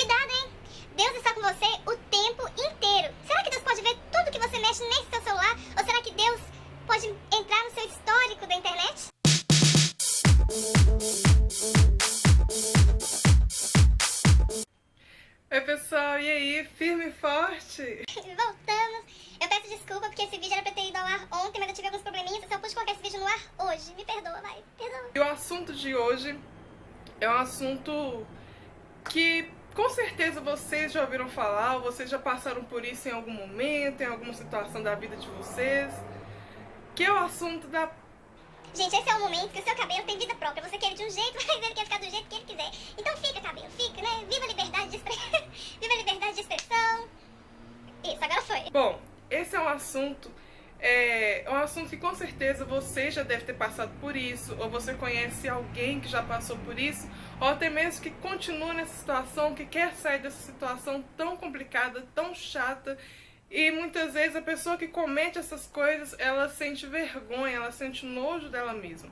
Cuidado, hein? Deus está com você o tempo inteiro. Será que Deus pode ver tudo que você mexe nesse seu celular? Ou será que Deus pode entrar no seu histórico da internet? Oi pessoal, e aí? Firme e forte? Voltamos. Eu peço desculpa porque esse vídeo era pra ter ido ao ar ontem, mas eu tive alguns probleminhas, então eu pude colocar esse vídeo no ar hoje. Me perdoa, vai. Perdoa. E o assunto de hoje é um assunto que com certeza vocês já ouviram falar, ou vocês já passaram por isso em algum momento, em alguma situação da vida de vocês, que é o assunto da... Gente, esse é o momento que o seu cabelo tem vida própria. Você quer ele de um jeito, mas ele quer ficar do jeito que ele quiser. Então fica, cabelo, fica, né? Viva a liberdade de Viva a liberdade de expressão. Isso, agora foi. Bom, esse é um assunto que com certeza você já deve ter passado por isso, ou você conhece alguém que já passou por isso, ou até mesmo que continua nessa situação, que quer sair dessa situação tão complicada, tão chata. E muitas vezes a pessoa que comete essas coisas, ela sente vergonha, ela sente nojo dela mesma,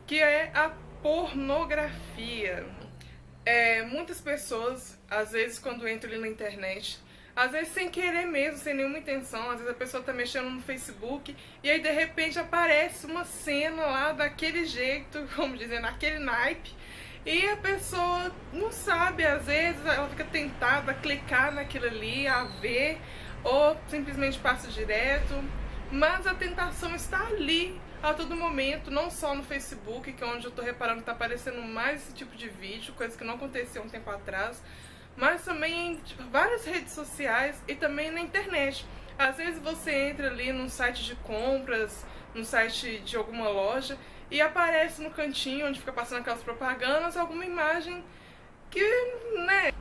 que é a pornografia. Muitas pessoas, às vezes quando entram ali na internet, às vezes sem querer mesmo, sem nenhuma intenção, às vezes a pessoa tá mexendo no Facebook e aí de repente aparece uma cena lá daquele jeito, como dizer, naquele naipe, e a pessoa não sabe, às vezes ela fica tentada a clicar naquilo ali, a ver, ou simplesmente passa direto, mas a tentação está ali a todo momento, não só no Facebook, que é onde eu tô reparando que tá aparecendo mais esse tipo de vídeo, coisa que não acontecia um tempo atrás, mas também em várias redes sociais e também na internet. Às vezes você entra ali num site de compras, no site de alguma loja, e aparece no cantinho onde fica passando aquelas propagandas alguma imagem que, né...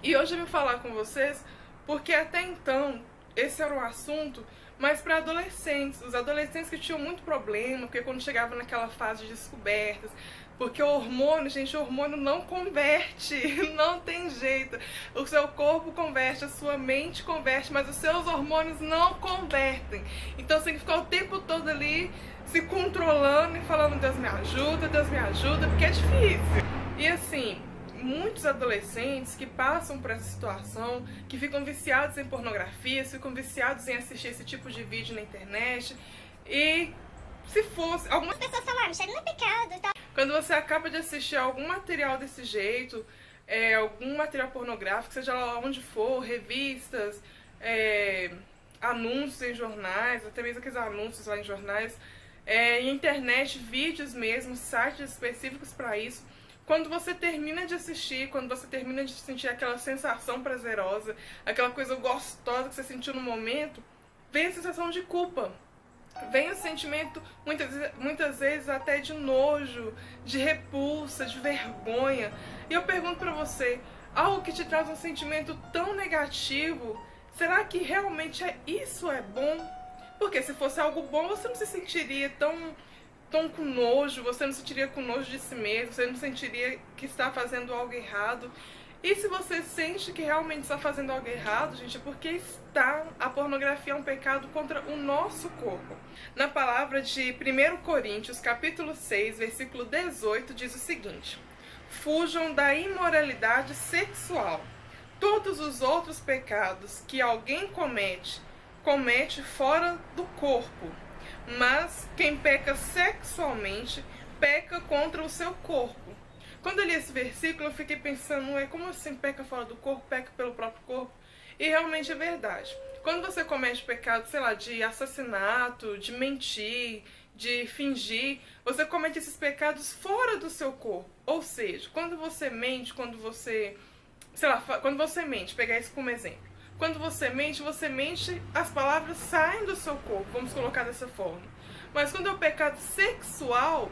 E hoje eu vim falar com vocês porque até então esse era um assunto mais para adolescentes, os adolescentes que tinham muito problema, porque quando chegava naquela fase de descobertas, porque o hormônio, gente, o hormônio não converte, não tem jeito. O seu corpo converte, a sua mente converte, mas os seus hormônios não convertem. Então você tem que ficar o tempo todo ali se controlando e falando Deus me ajuda, porque é difícil. E assim, muitos adolescentes que passam por essa situação, que ficam viciados em pornografia, ficam viciados em assistir esse tipo de vídeo na internet, e se fosse... Algumas pessoas falam, Michelle, não é pecado e tal. Quando você acaba de assistir algum material desse jeito, algum material pornográfico, seja lá onde for, revistas, anúncios em jornais, até mesmo aqueles anúncios lá em jornais, internet, vídeos mesmo, sites específicos para isso. Quando você termina de assistir, quando você termina de sentir aquela sensação prazerosa, aquela coisa gostosa que você sentiu no momento, vem a sensação de culpa. Vem o sentimento, muitas vezes até de nojo, de repulsa, de vergonha. E eu pergunto pra você, algo que te traz um sentimento tão negativo, será que realmente isso é bom? Porque se fosse algo bom, você não se sentiria tão com nojo, você não sentiria com nojo de si mesmo, você não sentiria que está fazendo algo errado. E se você sente que realmente está fazendo algo errado, gente, é porque a pornografia é um pecado contra o nosso corpo. Na palavra de 1 Coríntios, capítulo 6, versículo 18, diz o seguinte: fujam da imoralidade sexual. Todos os outros pecados que alguém comete fora do corpo. Mas quem peca sexualmente, peca contra o seu corpo. Quando eu li esse versículo, eu fiquei pensando, como assim peca fora do corpo, peca pelo próprio corpo? E realmente é verdade. Quando você comete pecado, sei lá, de assassinato, de mentir, de fingir, você comete esses pecados fora do seu corpo. Ou seja, quando você mente, quando você mente, pegar isso como exemplo. Quando você mente, as palavras saem do seu corpo, vamos colocar dessa forma. Mas quando é o pecado sexual,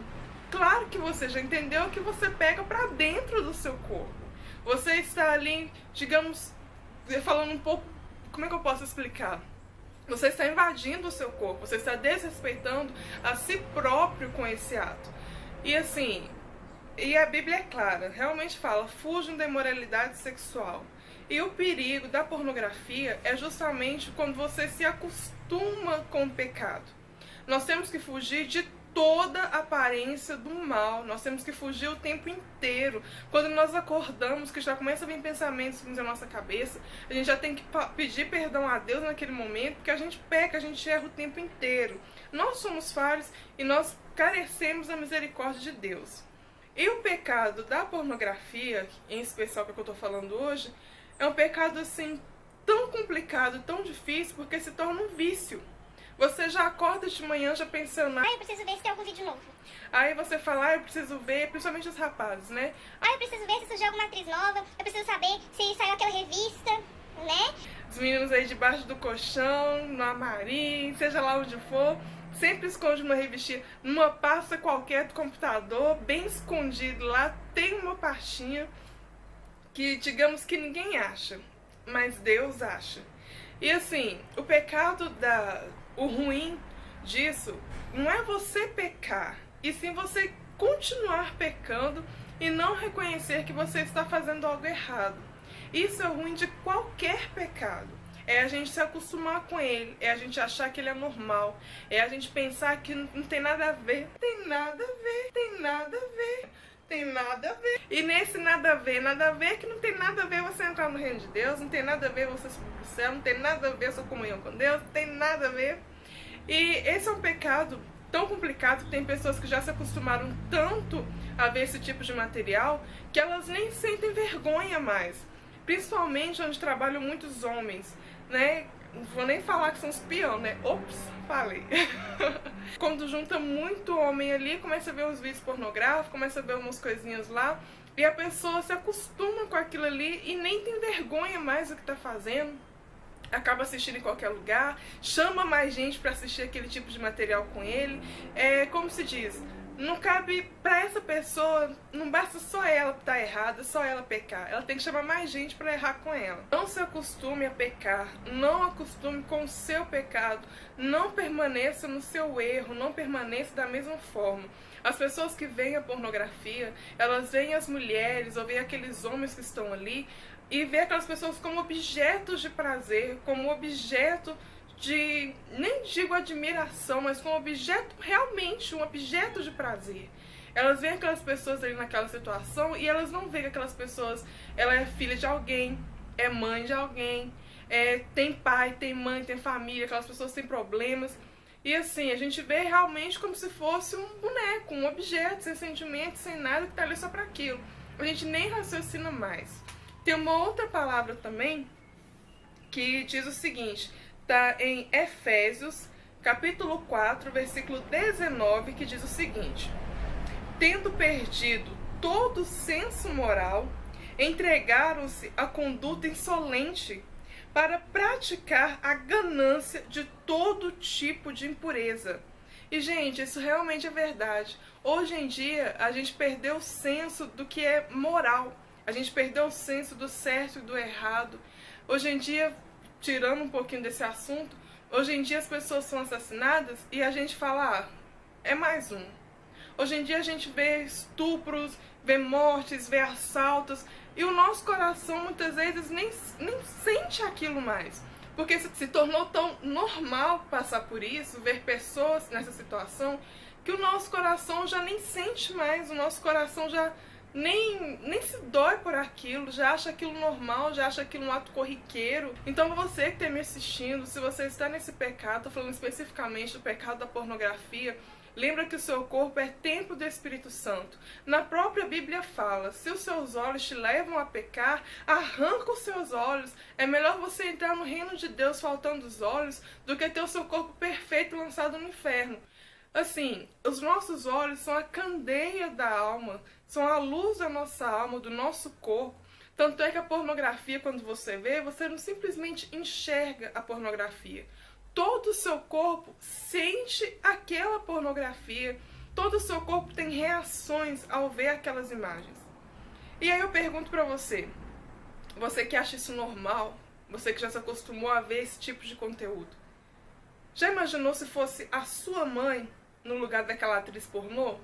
claro que você já entendeu que você pega pra dentro do seu corpo. Você está ali, digamos, falando um pouco, como é que eu posso explicar? Você está invadindo o seu corpo, você está desrespeitando a si próprio com esse ato. E assim, e a Bíblia é clara, realmente fala, fujam da imoralidade sexual. E o perigo da pornografia é justamente quando você se acostuma com o pecado. Nós temos que fugir de toda aparência do mal. Nós temos que fugir o tempo inteiro. Quando nós acordamos, que já começa a vir pensamentos na nossa cabeça, a gente já tem que pedir perdão a Deus naquele momento, porque a gente peca, a gente erra o tempo inteiro. Nós somos falhos e nós carecemos da misericórdia de Deus. E o pecado da pornografia, em especial que eu estou falando hoje, é um pecado assim tão complicado, tão difícil, porque se torna um vício. Você já acorda de manhã já pensando, eu preciso ver se tem algum vídeo novo. Aí você fala, eu preciso ver, principalmente os rapazes, né? Eu preciso ver se surgiu alguma atriz nova, eu preciso saber se saiu aquela revista, né? Os meninos aí debaixo do colchão, no armarinho, seja lá onde for, sempre esconde uma revistinha, numa pasta qualquer do computador, bem escondido lá, tem uma pastinha que digamos que ninguém acha, mas Deus acha. E assim, o ruim disso não é você pecar, e sim você continuar pecando e não reconhecer que você está fazendo algo errado. Isso é o ruim de qualquer pecado. É a gente se acostumar com ele, é a gente achar que ele é normal, é a gente pensar que não tem nada a ver. Tem nada a ver, tem nada a ver, tem nada a ver. E nesse nada a ver que não tem nada a ver você entrar no reino de Deus, não tem nada a ver você subir pro céu, não tem nada a ver a sua comunhão com Deus, não tem nada a ver. E esse é um pecado tão complicado que tem pessoas que já se acostumaram tanto a ver esse tipo de material que elas nem sentem vergonha mais. Principalmente onde trabalham muitos homens, né? Não vou nem falar que são os peões, né? Ops, falei. Quando junta muito homem ali, começa a ver uns vídeos pornográficos, começa a ver umas coisinhas lá, e a pessoa se acostuma com aquilo ali e nem tem vergonha mais do que tá fazendo. Acaba assistindo em qualquer lugar, chama mais gente para assistir aquele tipo de material com ele. É como se diz, não cabe para essa pessoa, não basta só ela estar errada, só ela pecar. Ela tem que chamar mais gente para errar com ela. Não se acostume a pecar, não acostume com o seu pecado, não permaneça no seu erro, não permaneça da mesma forma. As pessoas que veem a pornografia, elas veem as mulheres ou veem aqueles homens que estão ali e veem aquelas pessoas como objetos de prazer, como objeto de, nem digo admiração, mas como objeto, realmente um objeto de prazer. Elas veem aquelas pessoas ali naquela situação e elas não veem que aquelas pessoas, ela é filha de alguém, é mãe de alguém, tem pai, tem mãe, tem família, aquelas pessoas têm problemas. E assim, a gente vê realmente como se fosse um boneco, um objeto, sem sentimento, sem nada, que tá ali só para aquilo. A gente nem raciocina mais. Tem uma outra palavra também que diz o seguinte, tá em Efésios, capítulo 4, versículo 19, que diz o seguinte: tendo perdido todo senso moral, entregaram-se à conduta insolente para praticar a ganância de todo tipo de impureza. E, gente, isso realmente é verdade. Hoje em dia, a gente perdeu o senso do que é moral. A gente perdeu o senso do certo e do errado. Hoje em dia, tirando um pouquinho desse assunto, hoje em dia as pessoas são assassinadas e a gente fala, é mais um. Hoje em dia a gente vê estupros, vê mortes, vê assaltos, e o nosso coração muitas vezes nem sente aquilo mais. Porque se tornou tão normal passar por isso, ver pessoas nessa situação, que o nosso coração já nem sente mais, o nosso coração já nem se dói por aquilo, já acha aquilo normal, já acha aquilo um ato corriqueiro. Então você que está me assistindo, se você está nesse pecado, estou falando especificamente do pecado da pornografia, lembra que o seu corpo é templo do Espírito Santo. Na própria Bíblia fala, se os seus olhos te levam a pecar, arranca os seus olhos. É melhor você entrar no reino de Deus faltando os olhos do que ter o seu corpo perfeito lançado no inferno. Assim, os nossos olhos são a candeia da alma, são a luz da nossa alma, do nosso corpo. Tanto é que a pornografia, quando você vê, você não simplesmente enxerga a pornografia. Todo o seu corpo sente aquela pornografia, todo o seu corpo tem reações ao ver aquelas imagens. E aí eu pergunto pra você, você que acha isso normal, você que já se acostumou a ver esse tipo de conteúdo, já imaginou se fosse a sua mãe no lugar daquela atriz pornô?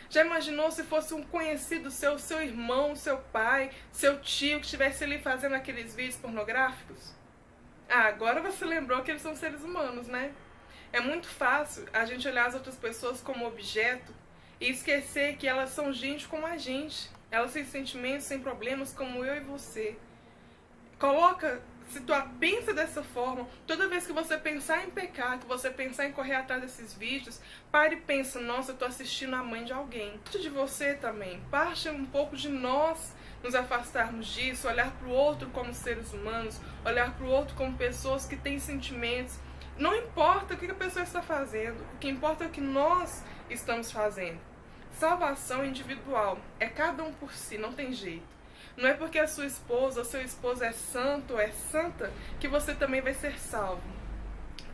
Já imaginou se fosse um conhecido seu, seu irmão, seu pai, seu tio que estivesse ali fazendo aqueles vídeos pornográficos? Ah, agora você lembrou que eles são seres humanos, né? É muito fácil a gente olhar as outras pessoas como objeto e esquecer que elas são gente como a gente. Elas têm sentimentos, têm problemas como eu e você. Pensa dessa forma. Toda vez que você pensar em pecar, que você pensar em correr atrás desses vídeos, pare e pensa, nossa, eu tô assistindo a mãe de alguém. Parte de você também. Parte um pouco de nós nos afastarmos disso, olhar para o outro como seres humanos, olhar para o outro como pessoas que têm sentimentos. Não importa o que a pessoa está fazendo, o que importa é o que nós estamos fazendo. Salvação individual, é cada um por si, não tem jeito. Não é porque a sua esposa ou seu esposo é santo ou é santa que você também vai ser salvo.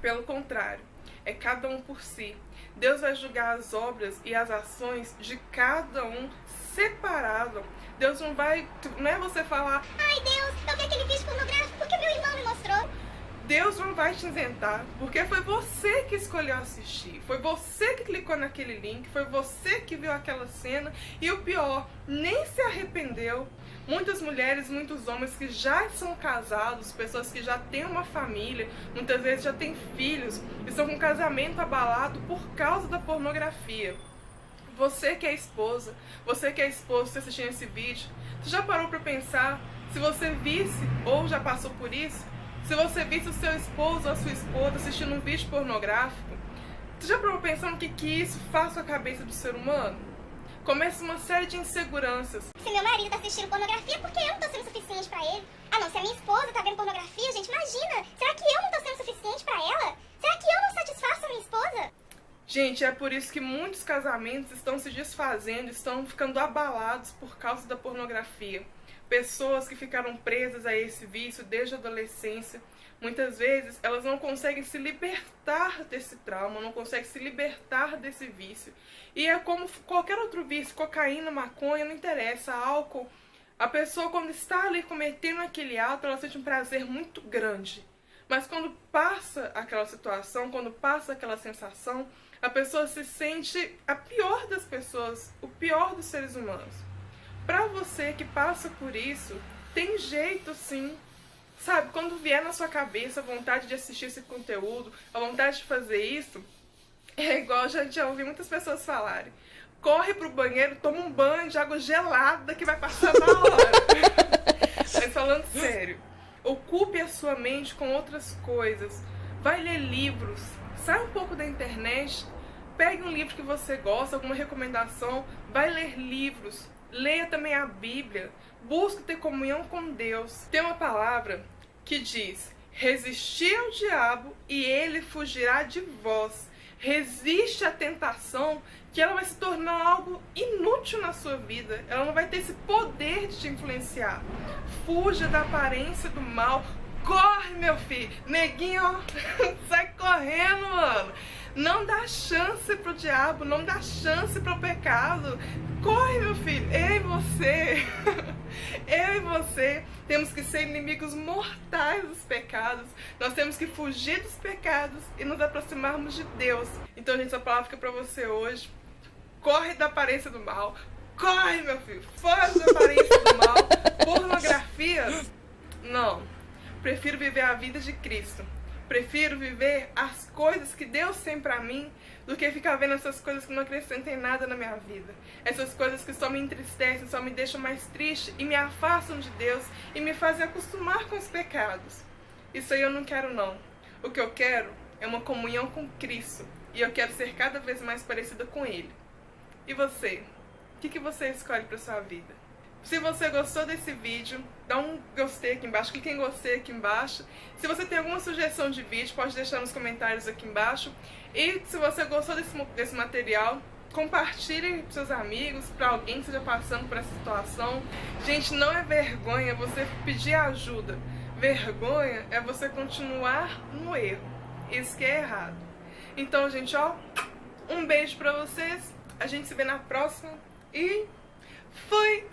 Pelo contrário, é cada um por si. Deus vai julgar as obras e as ações de cada um separado. Deus não é você falar, ai Deus, eu vi aquele vídeo pornográfico porque meu irmão me mostrou. Deus não vai te isentar, porque foi você que escolheu assistir, foi você que clicou naquele link, foi você que viu aquela cena e o pior, nem se arrependeu. Muitas mulheres, muitos homens que já são casados, pessoas que já têm uma família, muitas vezes já têm filhos, estão com o casamento abalado por causa da pornografia. Você que é esposa, você assistindo esse vídeo, você já parou para pensar se você visse ou já passou por isso? Se você visse o seu esposo ou a sua esposa assistindo um vídeo pornográfico, você já parou pensando o que isso faz com a cabeça do ser humano? Começa uma série de inseguranças. Se meu marido tá assistindo pornografia, por que eu não tô sendo suficiente pra ele? Ah não, se a minha esposa tá vendo pornografia, gente, imagina! Será que eu não tô sendo suficiente pra ela? Será que eu não satisfaço a minha esposa? Gente, é por isso que muitos casamentos estão se desfazendo, estão ficando abalados por causa da pornografia. Pessoas que ficaram presas a esse vício desde a adolescência, muitas vezes elas não conseguem se libertar desse trauma, não conseguem se libertar desse vício. E é como qualquer outro vício, cocaína, maconha, não interessa, álcool. A pessoa quando está ali cometendo aquele ato, ela sente um prazer muito grande. Mas quando passa aquela situação, quando passa aquela sensação, a pessoa se sente a pior das pessoas, o pior dos seres humanos. Pra você que passa por isso, tem jeito sim. Sabe, quando vier na sua cabeça a vontade de assistir esse conteúdo, a vontade de fazer isso, é igual eu já ouvi muitas pessoas falarem. Corre pro banheiro, toma um banho de água gelada que vai passar na hora. Mas falando sério, ocupe a sua mente com outras coisas. Vai ler livros, sai um pouco da internet, pegue um livro que você gosta, alguma recomendação, vai ler livros. Leia também a Bíblia, busque ter comunhão com Deus. Tem uma palavra que diz, resistir ao diabo e ele fugirá de vós. Resiste à tentação que ela vai se tornar algo inútil na sua vida. Ela não vai ter esse poder de te influenciar. Fuja da aparência do mal. Corre, meu filho. Neguinho, ó, sai correndo, mano. Não dá chance pro diabo, não dá chance pro pecado. Corre, meu filho. Eu e você temos que ser inimigos mortais dos pecados. Nós temos que fugir dos pecados e nos aproximarmos de Deus. Então, gente, essa palavra fica pra você hoje. Corre da aparência do mal. Corre, meu filho. Foge da aparência do mal. Pornografia? Não. Prefiro viver a vida de Cristo. Prefiro viver as coisas que Deus tem pra mim do que ficar vendo essas coisas que não acrescentam em nada na minha vida. Essas coisas que só me entristecem, só me deixam mais triste e me afastam de Deus e me fazem acostumar com os pecados. Isso aí eu não quero não. O que eu quero é uma comunhão com Cristo e eu quero ser cada vez mais parecida com Ele. E você? O que você escolhe pra sua vida? Se você gostou desse vídeo, dá um gostei aqui embaixo, clique em gostei aqui embaixo. Se você tem alguma sugestão de vídeo, pode deixar nos comentários aqui embaixo. E se você gostou desse material, compartilhe com seus amigos, para alguém que esteja passando por essa situação. Gente, não é vergonha você pedir ajuda. Vergonha é você continuar no erro. Isso que é errado. Então, gente, ó, um beijo pra vocês. A gente se vê na próxima e... fui!